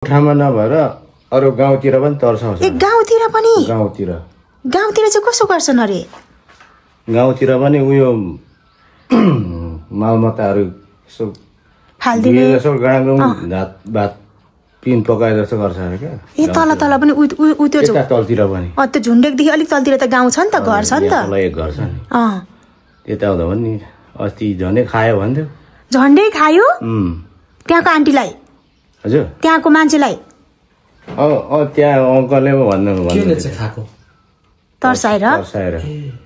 ठाउँमा नभएर अरु गाउँतिर पनि तर्साउँछ। गाउँतिर पनि? गाउँतिर चाहिँ कसो गर्छन् अरे? गाउँतिर पनि उयो मालमत्ताहरू यसो हाल्दिने यसो गाडाङ भात पिन पकाए जस्तो गर्छ अरे क्या। ए तल तल पनि उ त्यो यता तलतिर पनि। त्यो झुन्डेकदेखि अलिक तलतिर त गाउँ छ नि त, घर छ नि त। तल एक घर छ नि। त्यता आउँदा पनि अस्ति झन्डै खायो भन्थ्यो। झन्डै खायो? त्यहाँको आन्टीलाई? हजुर त्यहाँको मान्छेलाई? त्यहाँ अङ्कलले भन्नु केले चाहिँ खाएको? तर्साएर?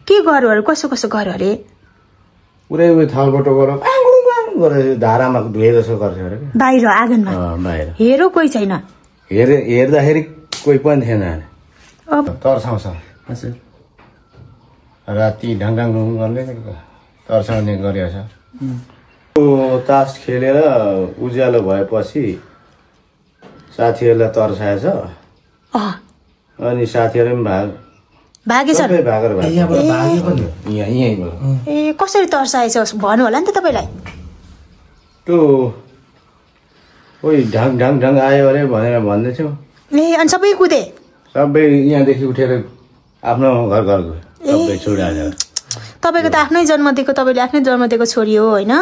के गर्यो अरे? कसो कसो गर्यो अरे? पुरै उयो थलबटो गरेर धारामा धुए जस्तो गर्छ अरे क्या। बाहिर आँगनमा? बाहिर। हेरो कोही छैन? हेर्दाखेरि कोही पनि थिएन अरे। तर्साउँछ। हजुर। राति ढाङढाङ गर्ने तर्साउने गरेको छ। तास खेलेर उज्यालो भएपछि साथीहरूलाई तर्साएछ। अनि साथीहरू पनि भागेछन्? यहीँबाट। ए कसरी तर्साएछ भन्नु होला नि त तपाईँलाई? त्यो ओइ ढाङ ढाङ ढाङ आयो अरे भनेर भन्दैथ्यो। ए अनि सबै कुदे? सबै यहाँदेखि उठेर आफ्नो घर गयो। सबै छोडिहाल्यो। तपाईँको त आफ्नै जन्म दिएको, तपाईँले आफ्नै जन्म दिएको छोरी हो होइन?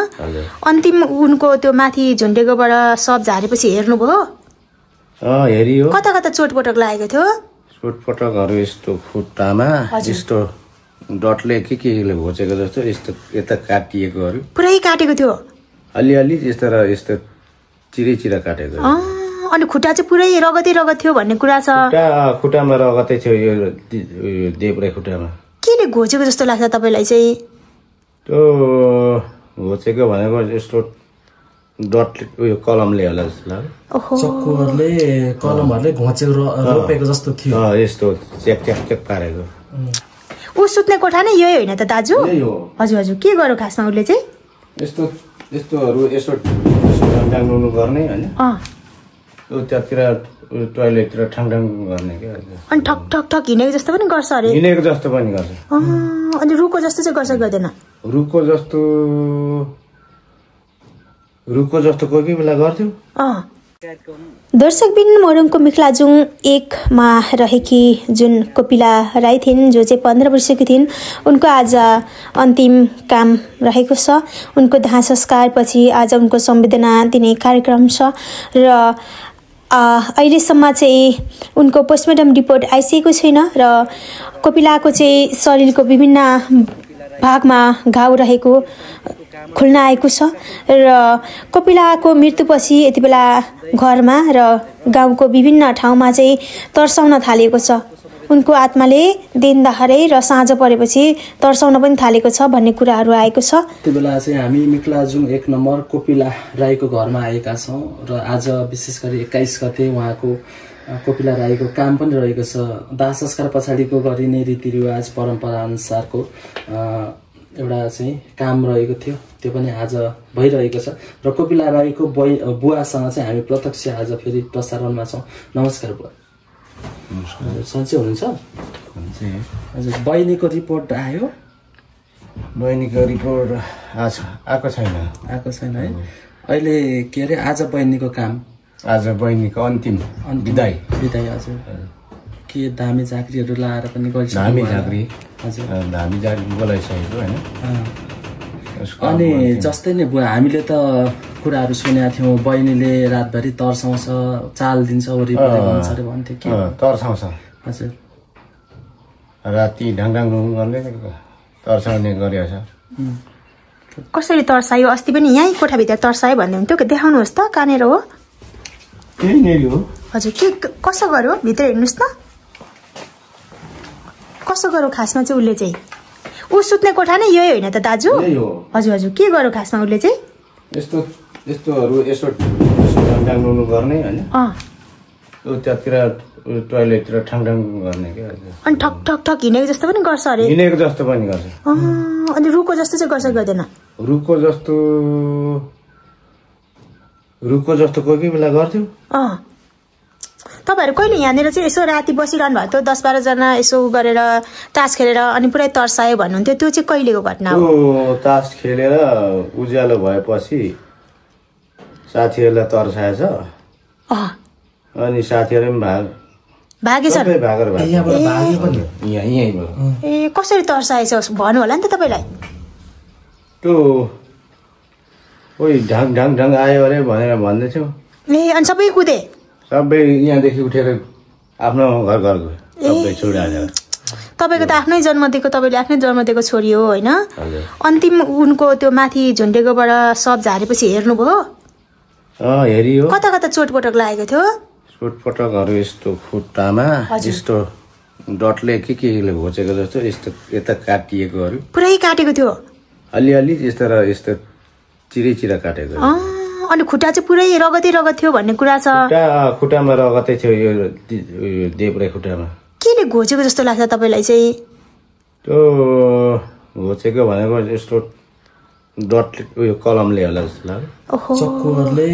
अन्तिम उनको त्यो माथि झुन्डेकोबाट सब झारेपछि हेर्नुभयो? हेरियो। कता कता चोटपटक लागेको थियो? चोटपटकहरू यस्तो खुट्टामा यस्तो डटले केले घोचेको जस्तो यस्तो यता काटिएकोहरू। पुरै काटेको थियो? अलिअलि यस्तो र यस्तो चिरै काटेको। अनि खुट्टा चाहिँ पुरै रगतै रगत थियो भन्ने कुरा छ? खुट्टामा रगतै थियो, यो देब्रे खुट्टामा। केले घोचेको जस्तो लाग्छ तपाईँलाई चाहिँ? त्यो घोचेको भनेको यस्तो डटले उयो कलमले होला जस्तो लाग्यो। चक्कुहरूले कलमहरूले घोचेको रोपेको जस्तो थियो। यस्तो च्याक च्याक च्याक पारेको। ऊ सुत्ने कोठा नै यही होइन त दाजु? हजुर हजुर। के गर्यो खासमा उसले चाहिँ? यस्तोहरू यसो ठाङठाङ गर्ने होइन, त्यतातिर टोइलेटतिर ठाङठाङ गर्ने क्या। अनि ठक ठक ठक हिँडेको जस्तो पनि गर्छ अरे? हिँडेको जस्तो पनि गर्छ। अनि रुखको जस्तो चाहिँ गर्छ गर्दैन? रुखको जस्तो कोही कोही बेला गर्थ्यो। दर्शकबिन मोरङको मिखलाजुङ 1 मा रहेकी जुन कोपिला राई थिइन्, जो चाहिँ 15 वर्षकी थिइन्, उनको आज अन्तिम काम रहेको छ। उनको दाह संस्कारपछि आज उनको संवेदना दिने कार्यक्रम छ र अहिलेसम्म चाहिँ उनको पोस्टमार्टम रिपोर्ट आइसकेको छैन र कोपिलाको चाहिँ शरीरको विभिन्न भागमा घाउ रहेको खुल्न आएको छ र कोपिलाको मृत्युपछि यति बेला घरमा र गाउँको विभिन्न ठाउँमा चाहिँ तर्साउन थालेको छ। उनको आत्माले दिन दहारै र साँझ परेपछि तर्साउन पनि थालेको छ भन्ने कुराहरू आएको छ। त्यति बेला चाहिँ हामी मिखलाजुङ 1 नम्बर कोपिला राईको घरमा आएका छौँ र आज विशेष गरी 21 गते उहाँको कोपिला राईको काम पनि रहेको छ। दाह संस्कार पछाडिको गरिने रीतिरिवाज परम्परा अनुसारको एउटा चाहिँ काम रहेको थियो, त्यो पनि आज भइरहेको छ र कोपिला राईको बुवासँग चाहिँ हामी प्रत्यक्ष आज फेरि प्रसारणमा छौँ। नमस्कार बुवा। सन्चै हुनुहुन्छ? हजुर। बहिनीको रिपोर्ट आयो? बहिनीको रिपोर्ट आएको छैन। है? अहिले के अरे आज बहिनीको काम? आज बहिनीको अन्तिम विदाई। हजुर। के दामी झाँक्रीहरू लाएर पनि गरिसक्नु? धामी झाँक्री। हजुर। धामी झाँक्री बोलाइसकेको होइन। अनि जस्तै नै बुवा, हामीले त कुराहरू सुनेका थियौँ, बहिनीले रातभरि तर्साउँछ, चाल दिन्छ वरिपरि भन्छ अरे भन्थ्यो कि? तर्साउँछ। हजुर। राति ढाङढाङ गर्ने तर्साउने गरेको छ। कसरी तर्सायो? अस्ति पनि यहीँ कोठाभित्र तर्सायो भन्ने हुन्थ्यो, देखाउनुहोस् त कहाँनिर हो? त्यहीँनिर हो। हजुर। के कसो गर्यो? भित्र हेर्नुहोस् त कसो गर्यो खासमा चाहिँ उसले चाहिँ? ऊ सुत्ने कोठा नै यही होइन त दाजु? हजुर हजुर। के गर्यो खासमा उसले चाहिँ? यस्तोहरू यसो ठाङठाङ गर्ने होइन, त्यतातिर टोइलेटतिर ठाङठाङ गर्ने क्या। अनि ठक ठक ठक हिँडेको जस्तो पनि गर्छ अरे? हिँडेको जस्तो पनि गर्छ। अनि रुखको जस्तो चाहिँ गर्छ गर्दैन? रुखको जस्तो कोही कोही बेला गर्थ्यो। तपाईँहरू कहिले यहाँनिर चाहिँ यसो राति बसिरहनु भएको थियो, 10-12 जना यसो गरेर तास खेलेर अनि पुरै तर्सायो भन्नुहुन्थ्यो, त्यो चाहिँ कहिलेको घटना हो? तास खेलेर उज्यालो भएपछि साथीहरूलाई तर्साएछ। अनि साथीहरु पनि भागेछन् भागेर यहाँबाट भागे पनि यहीँबाट ए कसरी तर्साएछ भन्नु होला नि त तपाईलाई त्यो ओइ ढाङ ढाङ ढाङ आयो अरे भनेर भन्दै थियो ए अनि सबै कुदे सबै यहाँदेखि उठेर आफ्नो घर गयो सबै छोडिहाल्यो तपाईको त आफ्नै जन्म दिएको तपाईले आफ्नै जन्म दिएको छोरी हो हैन अन्तिम उनको त्यो माथि झुन्डेकोबाट सब झारेपछि हेर्नुभयो हेरियो कता कता चोटपटक लागेको थियो चोटपटकहरू यस्तो खुट्टामा यस्तो डटले केले घोचेको जस्तो यस्तो यता काटिएकोहरू पुरै काटेको थियो अलिअलि यस्तो चिरै काटेको अनि खुट्टा चाहिँ पुरै रगतै रगत थियो भन्ने कुरा छ खुट्टामा रगतै थियो यो देब्रे खुट्टामा केले घोचेको जस्तो लाग्छ तपाईलाई चाहिँ त्यो घोचेको भनेको यस्तो डट उयो कलमले होला जस्तो लाग्यो चक्कुहरूले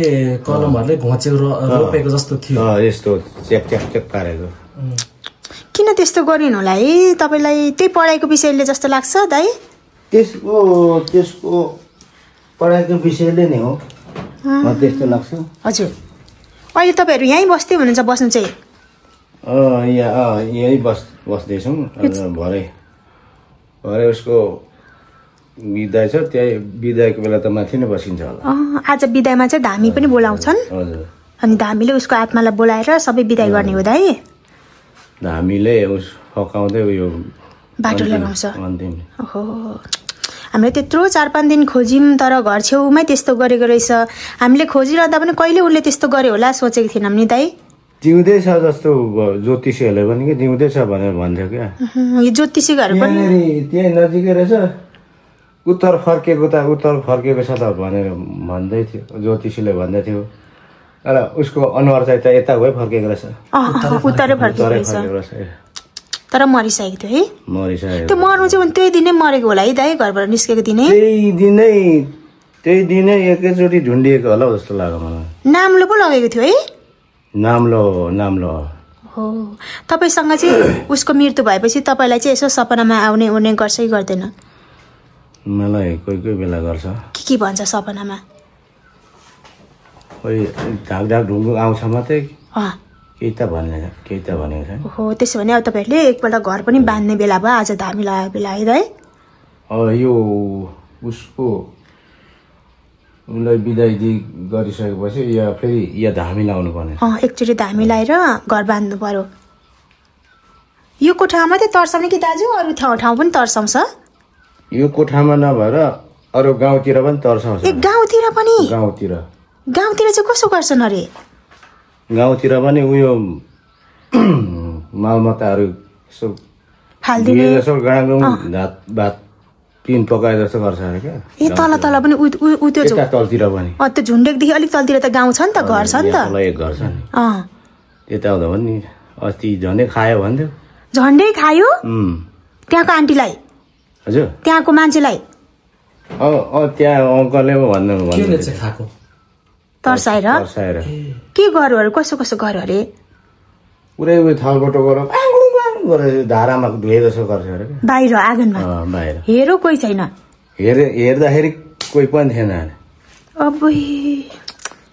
कलमहरूले घोचेको रोपेको जस्तो थियो यस्तो च्याक पारेको किन त्यस्तो गरिनु होला है तपाईलाई त्यही पढाइको विषयले जस्तो लाग्छ दाइ त्यसको पढाइको विषयले नै हो त्यस्तो लाग्छ हजुर अहिले तपाईहरु यहीँ बस्दै हुनुहुन्छ बस्नु चाहिँ यहीँ बस्दैछौँ भरे उसको बिदाय छ त्यही बिदायको बेला त माथि नै बसिन्छ होला आज बिदायमा चाहिँ धामी पनि बोलाउँछन् अनि धामीले उसको आत्मालाई बोलाएर सबै बिदाय गर्ने हो दाइ धामीले उस फकाउँदै उयो बाटो लगाउँछ ओहो हामीले त्यत्रो 4-5 दिन खोज्यौं तर घर छेउमै त्यस्तो गरेको रहेछ हामीले खोजिरहँदा पनि कहिले उनले त्यस्तो गर्यो होला सोचेको थिएनौं नि दाइ जिउँदै छ जस्तो ज्योतिषीहरूले पनि के जिउँदै छ भनेर भन्थ्यो क्या यो ज्योतिषीहरू पनि त्यही नजिकै रहेछ उत्तर फर्केको छ त भनेर भन्दै थियो ज्योतिषीले भन्दै थियो तर उसको अनुहार चाहिँ त यता गयो फर्केको रहेछ उत्तरै फर्केको रहेछ तर मरिसकेको थियो है मरिसकेको त्यो मर्नु चाहिँ त्यही दिनै मरेको होला है दाइ घरबाट निस्केको दिनै त्यही दिनै एकैचोटि झुन्डिएको होला जस्तो लाग्यो मलाई नामलो पो लगेको थियो है नामलो हो तपाईसँग चाहिँ उसको मृत्यु भएपछि तपाईलाई चाहिँ यसो सपनामा आउने गर्छ कि गर्दैन मलाई कोही बेला गर्छ के भन्छ सपनामा खोइ ढाक ढुङ्गु आउँछ मात्रै केही त भनेको छैन हो त्यसो भने अब तपाईहरुले एकपल्ट घर पनि बाँध्ने बेला भयो आज धामी लगाएको बेला है दाइ यो उसको उनलाई बिदाई गरिसकेपछि या फेरि या धामी लाउनु पर्ने एकचोटि धामी लाएर घर बाँध्नु पर्यो यो कोठामा मात्रै तर्साउने कि दाजु अरू ठाउँ पनि तर्साउँछ यो कोठामा नभएर अरू गाउँतिर पनि तर्साउँछ ए गाउँतिर पनि गाउँतिर चाहिँ कसो गर्छन् अरे गाउँतिर पनि उयो मालमत्ताहरू यसो फाल्दिने यसो गाँगुङ भात पिन पकाए जस्तो गर्छ अरे क्या ए तल पनि उ त्यो तलतिर पनि त्यो झुन्डेकदेखि अलिक तलतिर त गाउँ छ नि त घर छ नि त एक घर छ नि त्यता आउँदा पनि अस्ति झन्डै खायो भन्थ्यो झन्डै खायो त्यहाँको आन्टीलाई हजुर त्यहाँको मान्छेलाई त्यहाँ अङ्कलले भन्नु खाएको तर्साएर के गर्यो कसो गर्यो अरे पुरै उयो थलबटो गरेर धारामा धुए जस्तो गर्छ अरे बाहिर आँगनमा बाहिर हेरो कोही छैन हेर्दाखेरि कोही पनि थिएन अब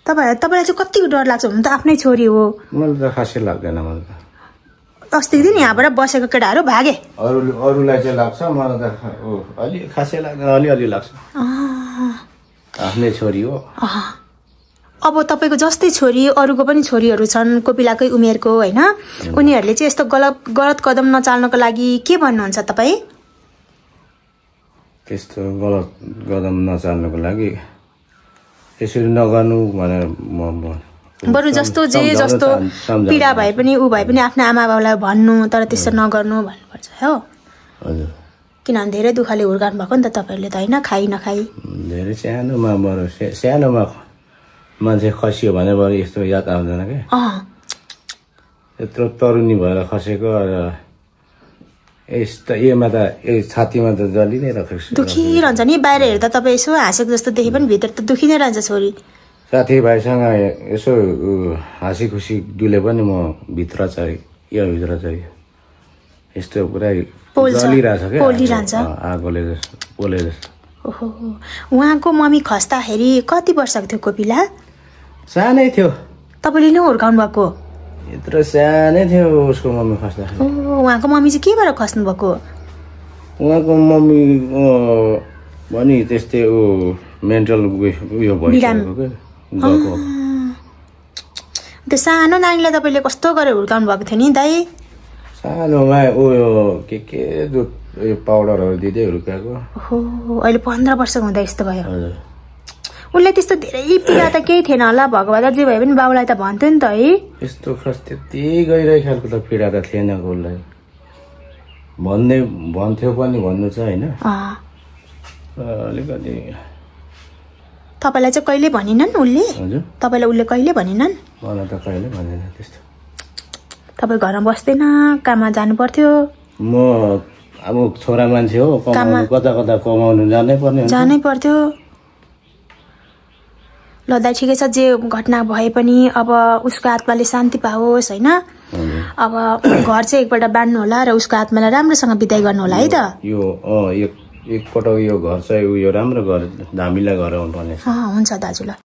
तपाईँलाई चाहिँ कतिको डर लाग्छ हुनु त आफ्नै छोरी हो मलाई त खासै लाग्दैन मलाई त अस्तिको दिन यहाँबाट बसेको केटाहरू भागे अरूलाई चाहिँ लाग्छ मलाई त अलि खासै लाग्दैन अलि लाग्छ आफ्नै छोरी हो अब तपाईको जस्तै छोरी अरूको पनि छोरीहरू छन् कोपिलाकै उमेरको हैन उनीहरूले चाहिँ यस्तो गलत कदम नचाल्नको लागि के भन्नुहुन्छ तपाई त्यस्तो गलत कदम नचाल्नको लागि यसरी नगर्नु भनेर म बरु जस्तो पीडा भए पनि उ भए पनि आफ्नो आमा बाबुलाई भन्नु तर त्यस्तो नगर्नु भन्नुपर्छ हो हजुर किनभने धेरै दुःखले हुर्काउनु भएको नि त तपाईहरुले त हैन खाइ नखाइ धेरै सानोमा मान्छे खसियो भने बरु यस्तो याद आउँदैन के यत्रो तरुनी भएर खसेको यसमा त छातीमा त जलि नै राखेको दुखिरहन्छ नि बाहिर हेर्दा तपाईँ यसो हाँसेको जस्तो देखे पनि भित्र त दुखी नै रहन्छ छोरी साथीभाइसँग यसो हाँसी खुसी डुले पनि म भित्र चाहिँ यस्तो पुरै जलिरहेछ क्या आगोले पोले जस्तो ओहो उहाँको मम्मी खस्दाखेरि कति वर्षको थियो कोपिला सानै थियो तपाईले नै हुर्काउनु भएको यत्रो सानै थियो उसको मम्मी खस्दाखेरि। उहाँको मम्मी चाहिँ के भएर खस्नु भएको? उहाँको मम्मी पनि त्यस्तै मेन्टल उयो भइसकेको के गएको। त्यो सानो नानीलाई तपाईँले कस्तो गरेर हुर्काउनु भएको थियो नि दाइ? सानोमा के दुध उयो पाउडरहरू दिँदै हुर्काएको। हो अहिले 15 वर्षको हुँदा यस्तो भयो। हजुर उसलाई त्यस्तो धेरै पीडा त केही थिएन होला, भगवान् जे भए पनि बाबुलाई त भन्थ्यो नि त है। यस्तो खास त्यति गइरहेको खालको त पीडा त थिएन उसलाई, भन्थ्यो पनि भन्नु चाहिँ होइन। अलिकति तपाईँलाई चाहिँ कहिले भनिनन् उसले? हजुर तपाईँलाई उसले कहिले भनिनन्? मलाई त कहिले भनेन त्यस्तो। तपाईँ घरमा बस्दैन, काममा जानु पर्थ्यो? म अब छोरा मान्छे हो, कमाउनु कता कता कमाउनु जानै पर्ने हुन्छ। जानै पर्थ्यो। ल दाइ ठिकै छ, जे घटना भए पनि अब उसको आत्माले शान्ति पाओस् होइन। अब घर चाहिँ एकपल्ट बाँड्नु होला र उसको आत्मालाई राम्रोसँग बिदाई गर्नु होला है त। यो एकपटक यो घर चाहिँ उयो राम्रो घर धामीलाई घर आउनु पर्ने छ। हुन्छ दाजु ल।